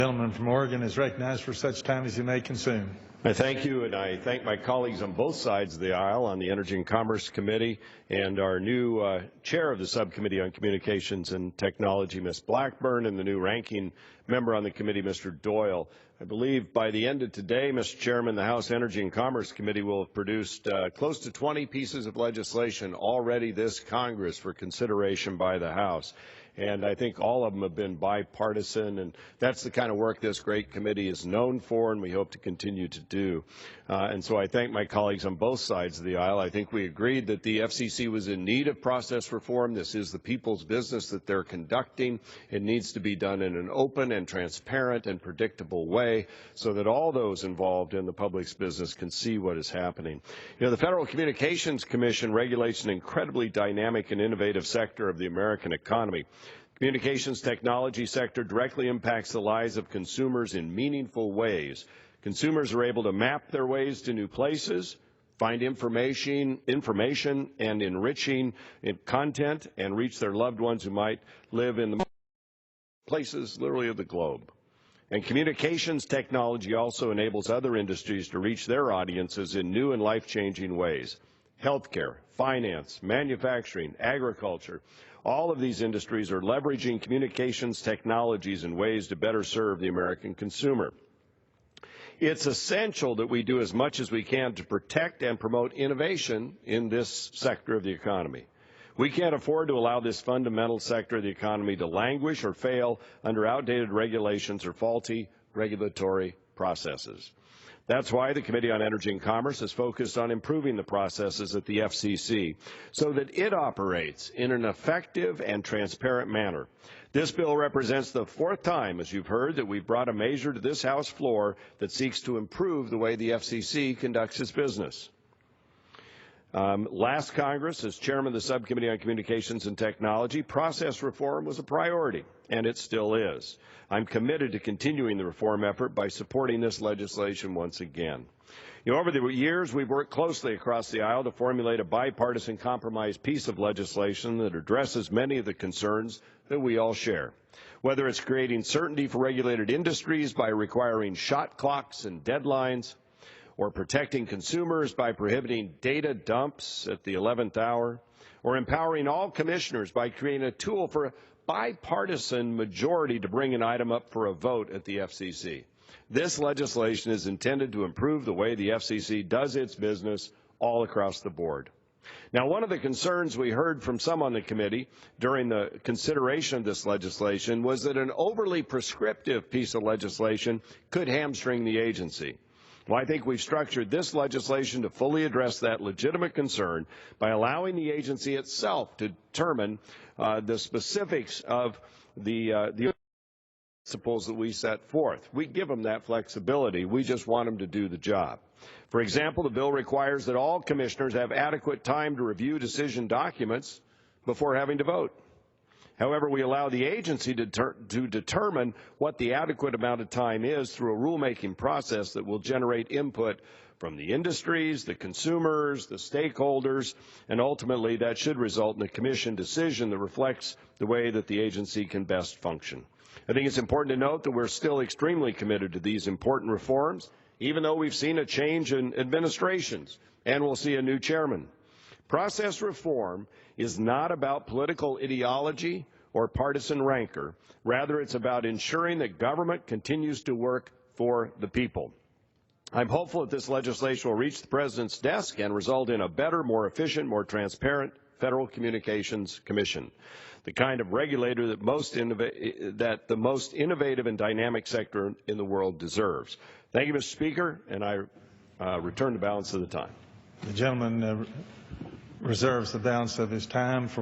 The gentleman from Oregon is recognized for such time as he may consume. I thank you, and I thank my colleagues on both sides of the aisle on the Energy and Commerce Committee and our new chair of the Subcommittee on Communications and Technology, Ms. Blackburn, and the new ranking member on the committee, Mr. Doyle. I believe by the end of today, Mr. Chairman, the House Energy and Commerce Committee will have produced close to 20 pieces of legislation already this Congress for consideration by the House. And I think all of them have been bipartisan, and that's the kind of work this great committee is known for, and we hope to continue to do. And so I thank my colleagues on both sides of the aisle. I think we agreed that the FCC was in need of process reform. This is the people's business that they're conducting. It needs to be done in an open and transparent and predictable way so that all those involved in the public's business can see what is happening. You know, the Federal Communications Commission regulates an incredibly dynamic and innovative sector of the American economy. Communications technology sector directly impacts the lives of consumers in meaningful ways. Consumers are able to map their ways to new places, find information and enriching content, and reach their loved ones who might live in the places literally of the globe. And communications technology also enables other industries to reach their audiences in new and life-changing ways. Healthcare, finance, manufacturing, agriculture. All of these industries are leveraging communications technologies in ways to better serve the American consumer. It's essential that we do as much as we can to protect and promote innovation in this sector of the economy. We can't afford to allow this fundamental sector of the economy to languish or fail under outdated regulations or faulty regulatory processes. That's why the Committee on Energy and Commerce is focused on improving the processes at the FCC so that it operates in an effective and transparent manner. This bill represents the fourth time, as you've heard, that we've brought a measure to this House floor that seeks to improve the way the FCC conducts its business. Last Congress, as chairman of the Subcommittee on Communications and Technology, process reform was a priority, and it still is. I'm committed to continuing the reform effort by supporting this legislation once again. You know, over the years, we've worked closely across the aisle to formulate a bipartisan compromise piece of legislation that addresses many of the concerns that we all share. Whether it's creating certainty for regulated industries by requiring shot clocks and deadlines, or protecting consumers by prohibiting data dumps at the 11th hour, or empowering all commissioners by creating a tool for a bipartisan majority to bring an item up for a vote at the FCC. This legislation is intended to improve the way the FCC does its business all across the board. Now, one of the concerns we heard from some on the committee during the consideration of this legislation was that an overly prescriptive piece of legislation could hamstring the agency. Well, I think we've structured this legislation to fully address that legitimate concern by allowing the agency itself to determine the specifics of the principles that we set forth. We give them that flexibility. We just want them to do the job. For example, the bill requires that all commissioners have adequate time to review decision documents before having to vote. However, we allow the agency to determine what the adequate amount of time is through a rulemaking process that will generate input from the industries, the consumers, the stakeholders, and ultimately that should result in a commission decision that reflects the way that the agency can best function. I think it's important to note that we're still extremely committed to these important reforms, even though we've seen a change in administrations and we'll see a new chairman. Process reform is not about political ideology or partisan rancor. Rather, it's about ensuring that government continues to work for the people. I'm hopeful that this legislation will reach the President's desk and result in a better, more efficient, more transparent Federal Communications Commission, the kind of regulator that the most innovative and dynamic sector in the world deserves. Thank you, Mr. Speaker, and I return the balance of the time. The gentleman reserves the balance of his time for